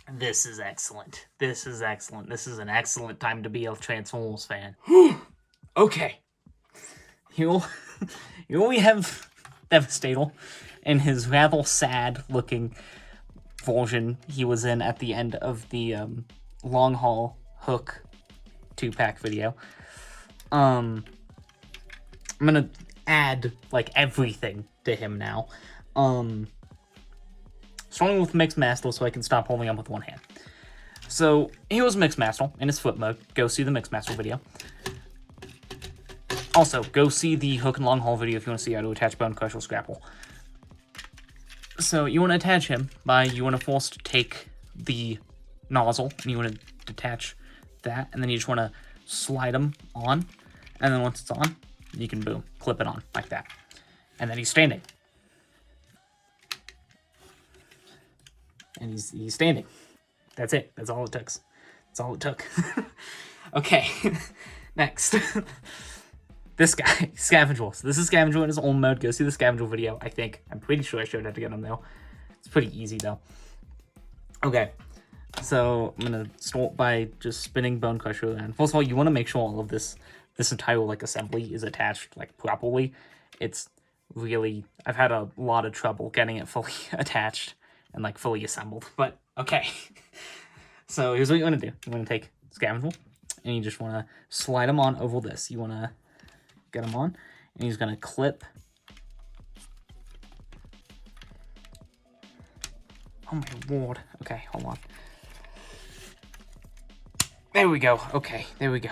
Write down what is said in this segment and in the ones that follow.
This is excellent. This is excellent. This is an excellent time to be a Transformers fan. Okay. Here we have Devastator in his rather sad-looking version he was in at the end of the Long Haul Hook 2-pack video. I'm gonna add, like, everything to him now. Starting with Mixed Master so I can stop holding up with one hand. So, he was Mixed Master in his flip mode. Go see the Mixed Master video. Also, go see the Hook and Long Haul video if you want to see how to attach Bone Crusher Scrapple. So, you want to attach him by, you want to first take the nozzle, and you want to detach that, and then you just want to slide him on, and then once it's on, you can, boom, clip it on, like that. And then he's standing. And he's standing. That's it. That's all it took. That's all it took. Okay. Next. This guy, Scavenger. So this is Scavenger in his own mode. Go see the Scavenger video, I think. I'm pretty sure I showed how to get him there. It's pretty easy, though. Okay. So I'm going to start by just spinning Bone Crusher around. First of all, you want to make sure all of this entire, like, assembly is attached, like, properly. It's really... I've had a lot of trouble getting it fully attached and, like, fully assembled. But, okay. So here's what you want to do. You want to take Scavenger, and you just want to slide him on over this. You want to get him on, and he's going to clip. Oh my lord. Okay, hold on. There we go. Okay, there we go.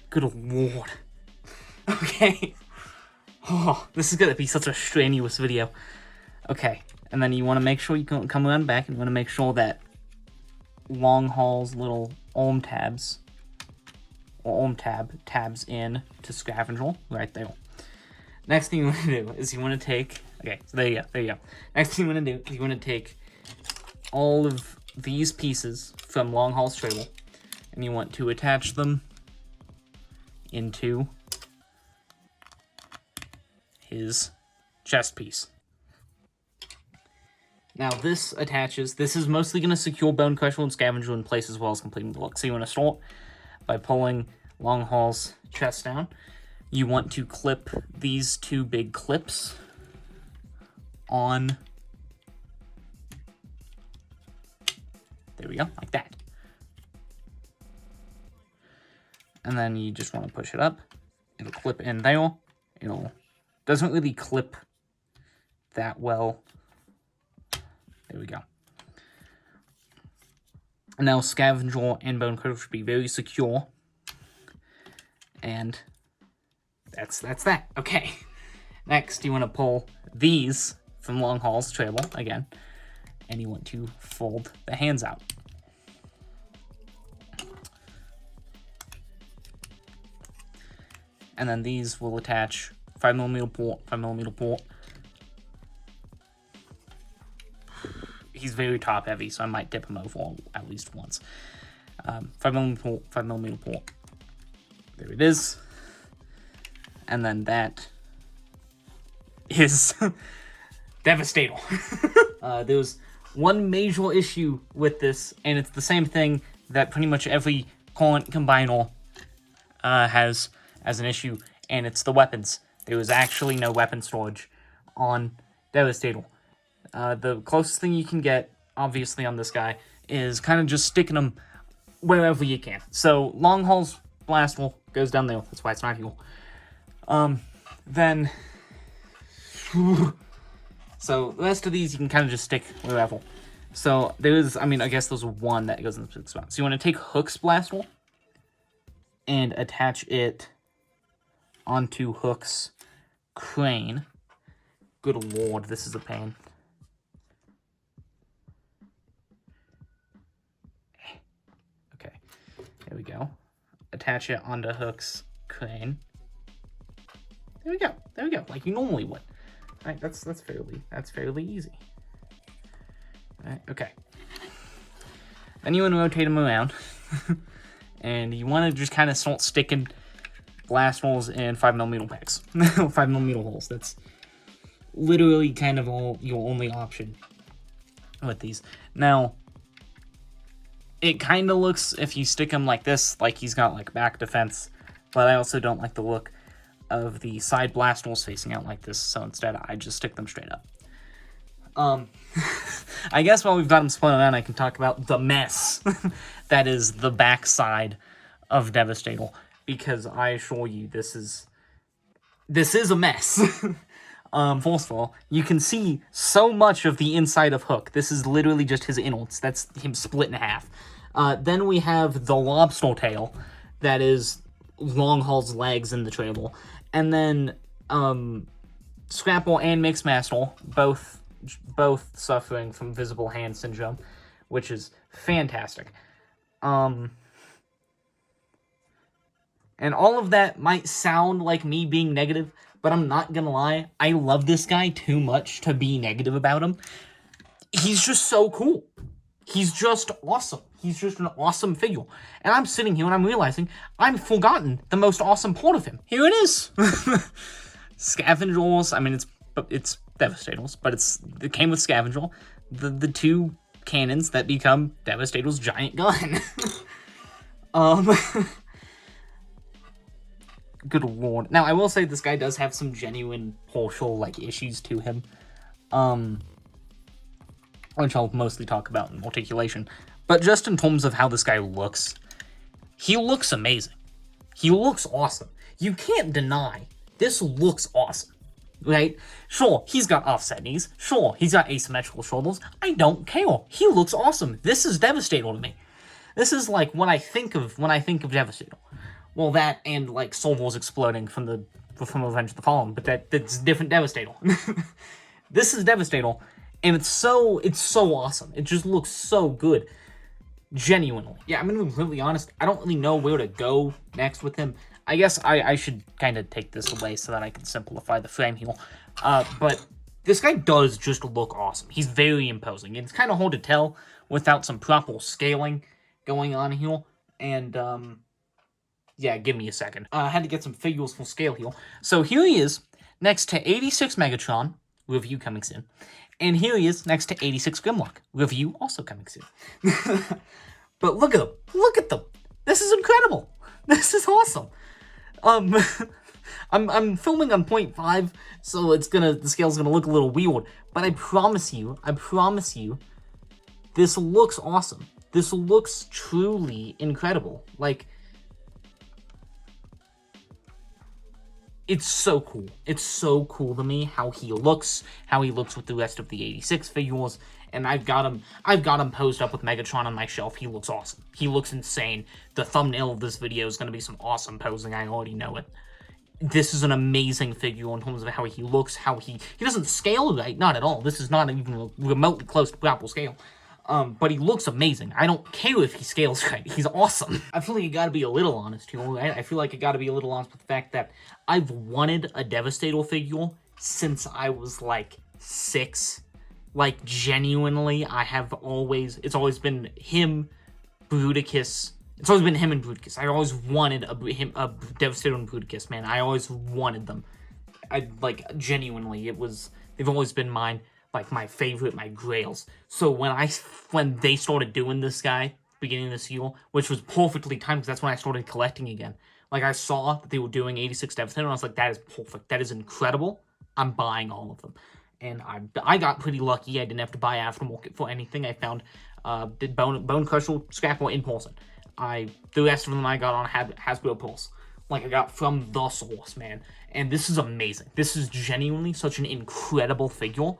Good lord. Okay. Oh, this is going to be such a strenuous video. Okay, and then you want to make sure you can come around back, and you want to make sure that Long Haul's little arm tabs, or arm tabs in to Scavenger right there. Next thing you want to do is you want to take, okay, so there you go. Next thing you want to do is you want to take all of these pieces from Long Haul's trailer, and you want to attach them into his chest piece. Now this attaches, this is mostly going to secure Bone Crusher and Scavenger in place as well as completing the look. So you want to start by pulling Long Haul's chest down. You want to clip these two big clips on, there we go, like that. And then you just want to push it up. It'll clip in there. It'll, doesn't really clip that well. There we go. And now Scavenger and Bone Crusher should be very secure. And that's that. Okay. Next, you want to pull these from Long Haul's trailer again. And you want to fold the hands out. And then these will attach 5mm port, 5mm port. He's very top heavy, so I might dip him over at least once. 5mm port, 5mm port. There it is. And then that is Devastator. There's one major issue with this, and it's the same thing that pretty much every current combiner has as an issue, and it's the weapons. There was actually no weapon storage on Devastator. The closest thing you can get, obviously, on this guy is kind of just sticking them wherever you can. So, Long Haul's blaster goes down there. That's why it's not here. Then... So, the rest of these you can kind of just stick wherever. So, there's, I mean, I guess there's one that goes in the specific spot. So, you want to take Hook's blaster and attach it onto Hook's crane. Good lord, this is a pain. Okay, there we go. Attach it onto Hook's crane. There we go, like you normally would. All right, that's fairly easy. All right, okay. Then you want to rotate them around, and you want to just kind of start sticking blast holes in 5mm packs, 5mm holes. That's literally kind of all your only option with these. Now, It kind of looks, if you stick him like this, like he's got like back defense, but I also don't like the look of the side blast holes facing out like this, so instead I just stick them straight up. I guess while we've got them split around, I can talk about the mess that is the backside of Devastator, because I assure you, this is a mess. First of all, you can see so much of the inside of Hook. This is literally just his innards. That's him split in half. Then we have the lobster tail, that is Longhaul's legs in the trailer. And then, Scrapple and Mixmaster, both suffering from visible hand syndrome, which is fantastic. And all of that might sound like me being negative, but I'm not gonna lie, I love this guy too much to be negative about him. He's just so cool. He's just awesome. He's just an awesome figure. And I'm sitting here and I'm realizing I've forgotten the most awesome part of him. Here it is. Scavengers. I mean, it's Devastators, but it came with Scavenger. The two cannons that become Devastator's giant gun. Good lord. Now, I will say this guy does have some genuine partial, issues to him. Which I'll mostly talk about in Articulation. But just in terms of how this guy looks, he looks amazing. He looks awesome. You can't deny this looks awesome, right? Sure, he's got offset knees. Sure, he's got asymmetrical shoulders. I don't care. He looks awesome. This is Devastator to me. This is like what I think of when I think of Devastator. Well, that and Soul Wars exploding from Revenge of the Fallen, but that's different Devastator. This is Devastator, and it's so awesome. It just looks so good. Genuinely. Yeah, I'm gonna be really honest. I don't really know where to go next with him. I guess I should kind of take this away so that I can simplify the frame here. But this guy does just look awesome. He's very imposing. It's kind of hard to tell without some proper scaling going on here. And, yeah, give me a second. I had to get some figures for scale here. So here he is, next to 86 Megatron, review coming soon. And here he is next to 86 Grimlock, review also coming soon. But look at them. Look at them. This is incredible. This is awesome. I'm filming on 0.5, so the scale's gonna look a little weird. But I promise you, this looks awesome. This looks truly incredible. It's so cool. It's so cool to me how he looks with the rest of the 86 figures, and I've got him posed up with Megatron on my shelf. He looks awesome. He looks insane. The thumbnail of this video is going to be some awesome posing. I already know it. This is an amazing figure in terms of how he looks, how he doesn't scale right, not at all. This is not even remotely close to proper scale. But he looks amazing. I don't care if he scales right. He's awesome. I feel like I gotta be a little honest here, right? I feel like I gotta be a little honest with the fact that I've wanted a Devastator figure since I was 6. Genuinely, it's always been him, Bruticus. It's always been him and Bruticus. I always wanted a Devastator and Bruticus, man. I always wanted them. Genuinely, they've always been mine. My favorite, my grails. So when they started doing this guy, beginning of this year, which was perfectly timed, because that's when I started collecting again. I saw that they were doing 86 Devastator, and I was like, that is perfect. That is incredible. I'm buying all of them. And I got pretty lucky. I didn't have to buy aftermarket for anything. I found Bone Crusher Scrapper in person. The rest of them I got on Hasbro Pulse. I got from the source, man. And this is amazing. This is genuinely such an incredible figure.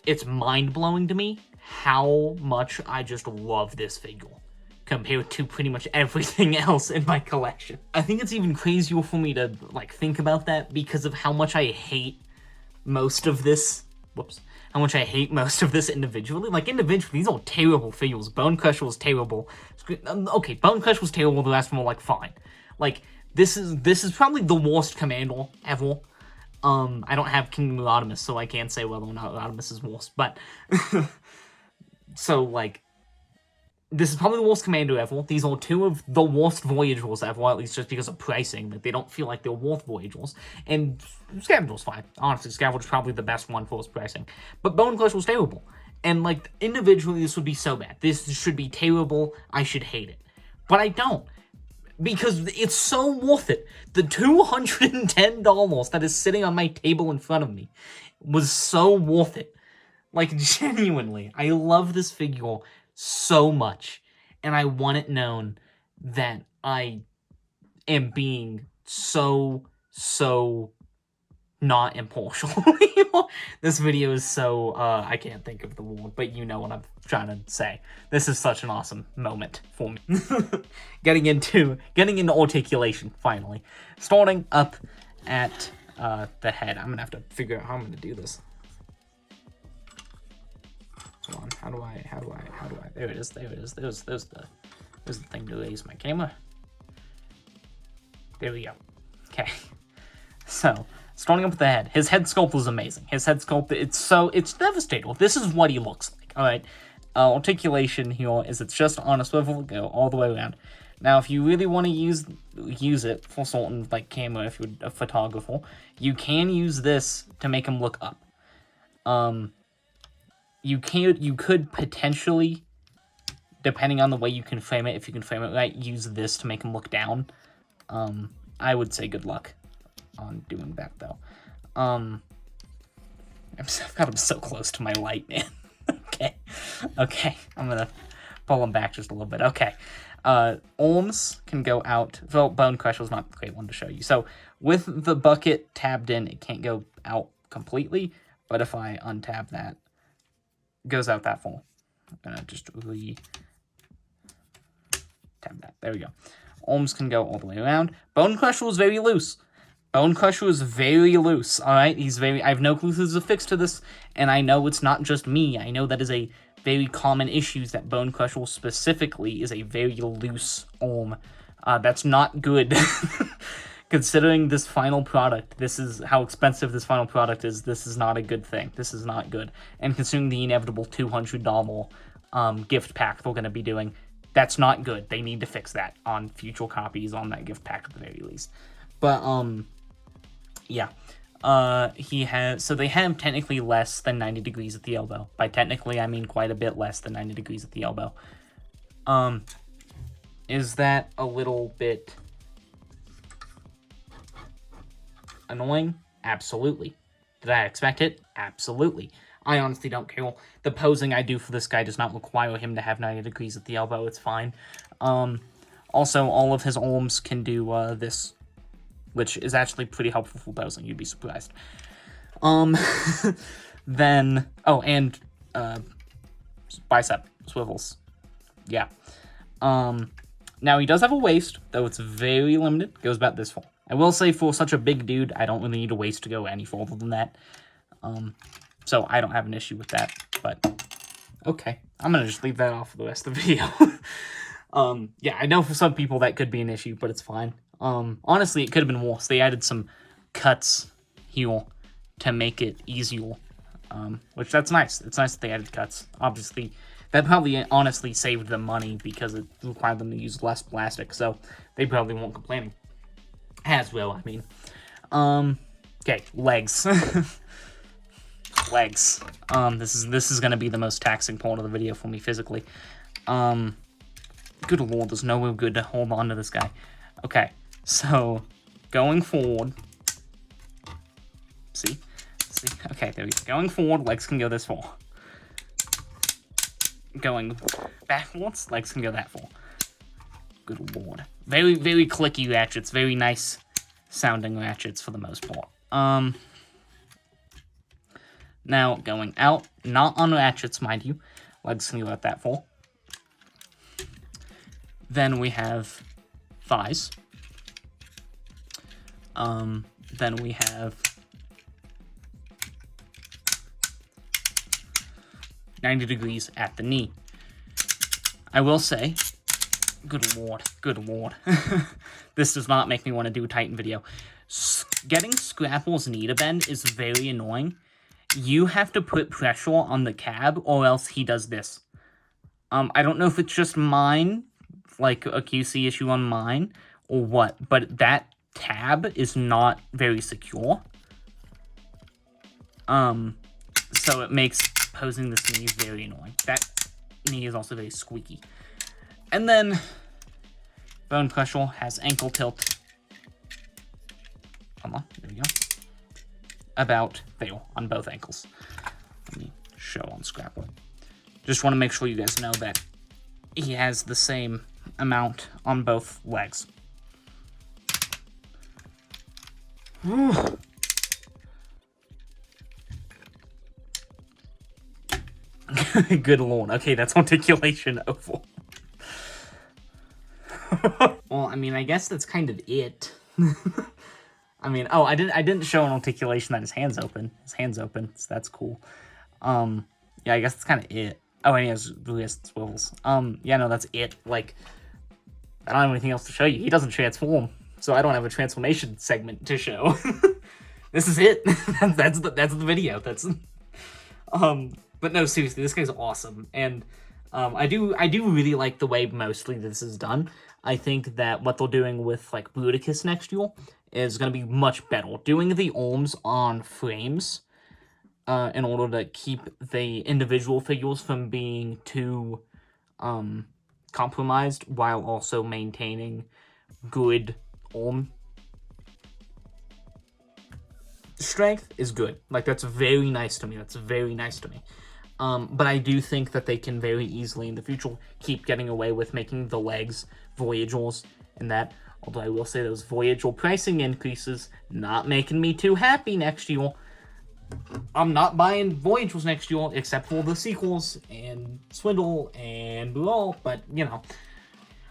It's mind-blowing to me how much I just love this figure compared to pretty much everything else in my collection. I think it's even crazier for me to, think about that because of how much I hate most of this. How much I hate most of this individually. Individually, these are terrible figures. Bone Crusher was terrible. Okay, Bone Crusher was terrible, the rest of them were, fine. This is probably the worst commander ever. I don't have King Rodimus, so I can't say whether or not Rodimus is worse, but... so, this is probably the worst commander ever. These are two of the worst Voyagers ever, at least just because of pricing. They don't feel like they're worth Voyagers. And Scavenger's fine. Honestly, Scavenger's probably the best one for his pricing. But Bone Crusher was terrible. And, like, individually, this would be so bad. This should be terrible. I should hate it. But I don't. Because it's so worth it. The $210 that is sitting on my table in front of me was so worth it. Like, genuinely. I love this figure so much. And I want it known that I am being so not impartial. This video is so, I can't think of the word, but you know what I'm trying to say. This is such an awesome moment for me. Getting into articulation, finally. Starting up at the head. I'm gonna have to figure out how I'm gonna do this. Hold on, how do I, there it is, there's the thing to raise my camera. There we go. Okay. So, starting up with the head. His head sculpt is amazing. His head sculpt, it's Devastator. This is what he looks like, alright? Articulation here is it's just on a swivel, go all the way around. Now, if you really want to use it for certain, like, camera, if you're a photographer, you can use this to make him look up. You could potentially, depending on the way you can frame it, if you can frame it right, use this to make him look down. I would say good luck on doing that, though. I've got him so close to my light, man. Okay, I'm gonna pull him back just a little bit. Okay, arms can go out. Well, Bone Crusher's not a great one to show you. So, with the bucket tabbed in, it can't go out completely, but if I untab that, it goes out that far. I'm gonna just tab that. There we go. Arms can go all the way around. Bone Crusher is very loose. Alright? I have no clue who's a fix to this, and I know it's not just me. I know that is a very common issue, that Bone Crusher specifically is a very loose arm. That's not good. Considering this final product, this is how expensive this final product is, this is not a good thing. This is not good. And considering the inevitable $200 gift pack they're going to be doing, that's not good. They need to fix that on future copies on that gift pack at the very least. But, yeah. So they have technically less than 90 degrees at the elbow. By technically, I mean quite a bit less than 90 degrees at the elbow. Is that a little bit annoying? Absolutely. Did I expect it? Absolutely. I honestly don't care. The posing I do for this guy does not require him to have 90 degrees at the elbow. It's fine. Also, all of his arms can do this, which is actually pretty helpful for posing. You'd be surprised. Then, oh, and bicep swivels. Yeah. Now he does have a waist, though it's very limited. Goes about this far. I will say, for such a big dude, I don't really need a waist to go any further than that. So I don't have an issue with that, but okay. I'm gonna just leave that off for the rest of the video. Yeah, I know for some people that could be an issue, but it's fine. Honestly, it could have been worse. They added some cuts here to make it easier, which that's nice. It's nice that they added cuts. Obviously, that probably honestly saved them money because it required them to use less plastic, so they probably weren't complaining. As well, I mean. Okay, legs. Legs. This is gonna be the most taxing part of the video for me physically. Good lord, there's no way good to hold on to this guy. Okay, so going forward. See? Okay, there we go. Going forward, legs can go this far. Going backwards, legs can go that far. Good lord. Very, very clicky ratchets. Very nice sounding ratchets for the most part. Now, going out, not on ratchets, mind you. Legs can go out that far. Then we have thighs. Then we have 90 degrees at the knee. I will say, good lord. This does not make me want to do a Titan video. Getting Scrapple's knee to bend is very annoying. You have to put pressure on the cab, or else he does this. I don't know if it's just mine, like a QC issue on mine, or what, but that tab is not very secure. So it makes posing this knee is very annoying. That knee is also very squeaky. And then Bone Crusher has ankle tilt. Come on, there we go. About there on both ankles. Let me show on Scrapple. Just want to make sure you guys know that he has the same amount on both legs. Good lord. Okay, that's Articulation oval. Well, I mean, I guess that's kind of it. I mean, oh, I didn't show an Articulation that his hand's open. His hand's open, so that's cool. Yeah, I guess that's kind of it. Oh, and he has wrist swivels. Yeah, no, that's it. Like, I don't have anything else to show you. He doesn't transform, so I don't have a transformation segment to show. This is it. That's the video. That's but no, seriously, this guy's awesome, and I do really like the way mostly this is done. I think that what they're doing with like Bruticus next year is going to be much better. Doing the arms on frames in order to keep the individual figures from being too compromised while also maintaining good arm strength is good. Like, that's very nice to me. That's very nice to me. But I do think that they can very easily in the future keep getting away with making the legs Voyagers and that. Although I will say those Voyager pricing increases not making me too happy next year. I'm not buying Voyagers next year except for the sequels and Swindle and Blue, but you know,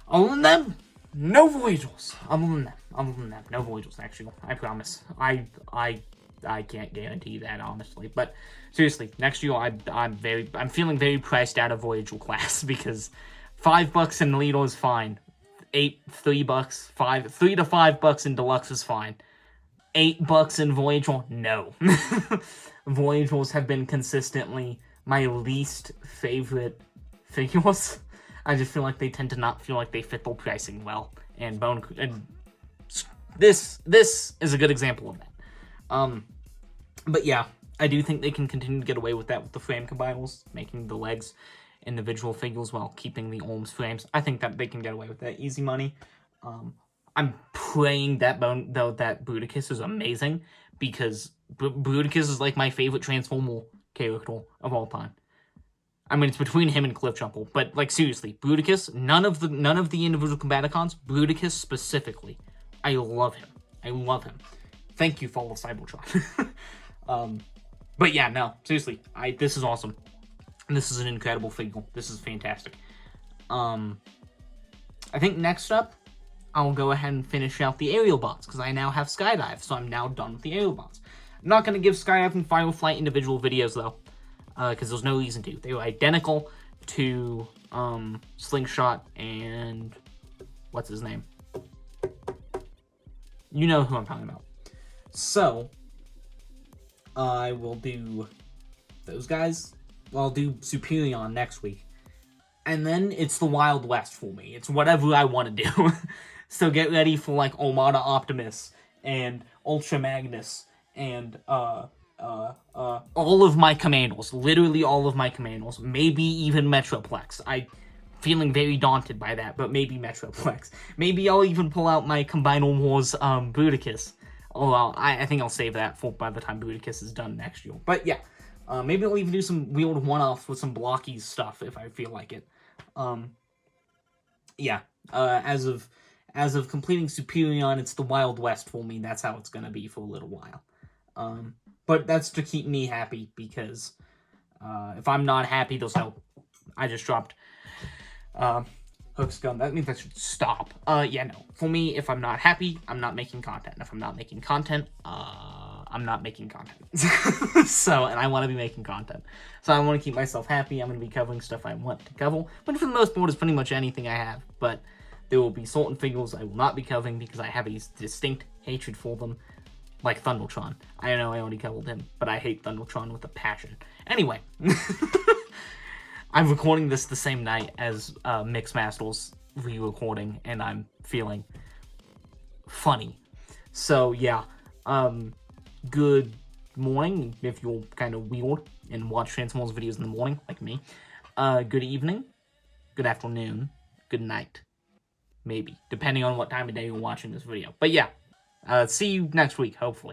other than them, no Voyagers. Other than them, no Voyagers next year. I promise. I can't guarantee that, honestly. But seriously, next year I'm feeling very priced out of Voyager class because $5 in Leader is fine. $3 to $5 in Deluxe is fine. $8 in Voyager, no. Voyagers have been consistently my least favorite figures. I just feel like they tend to not feel like they fit their pricing well. And this is a good example of that. But yeah, I do think they can continue to get away with that with the frame combiners, making the legs individual figures while keeping the arms frames. I think that they can get away with that easy money. I'm praying that Bruticus is amazing, because Bruticus is like my favorite Transformer character of all time. I mean, it's between him and Cliffjumper, but like seriously, Bruticus, none of the individual Combaticons, Bruticus specifically, I love him. I love him. Thank you, Fall of Cybertron. But yeah, no, seriously, this is awesome. This is an incredible figure. This is fantastic. I think next up, I'll go ahead and finish out the aerial bots, because I now have Skydive, so I'm now done with the aerial bots. I'm not going to give Skydive and Fireflight individual videos, though, because there's no reason to. They were identical to Slingshot and... what's his name? You know who I'm talking about. So, I will do those guys. I'll do Superion next week. And then it's the Wild West for me. It's whatever I want to do. So get ready for, like, Armada Optimus and Ultra Magnus and, all of my Commandos. Literally all of my Commandos. Maybe even Metroplex. I'm feeling very daunted by that, but maybe Metroplex. Maybe I'll even pull out my Combiner Wars, Bruticus. Oh, well, I think I'll save that for by the time Bruticus is done next year. But yeah, maybe I'll even do some weird one-offs with some blocky stuff if I feel like it. Yeah, as of completing Superion, it's the Wild West for me. That's how it's gonna be for a little while. But that's to keep me happy, because if I'm not happy, there's no... I just dropped Hook's gun. That means I should stop. Yeah, no. For me, if I'm not happy, I'm not making content. If I'm not making content, I'm not making content. So, and I want to be making content. So I want to keep myself happy. I'm going to be covering stuff I want to cover. But for the most part, it's pretty much anything I have. But there will be certain figures I will not be covering because I have a distinct hatred for them. Like Thundertron. I know I already covered him, but I hate Thundertron with a passion. Anyway. I'm recording this the same night as Mixmaster's re-recording, and I'm feeling funny. So, yeah. Good morning, if you're kind of weird. and watch Transformers videos in the morning, like me, good evening, good afternoon, good night. Maybe, depending on what time of day you're watching this video. But yeah, see you next week, hopefully.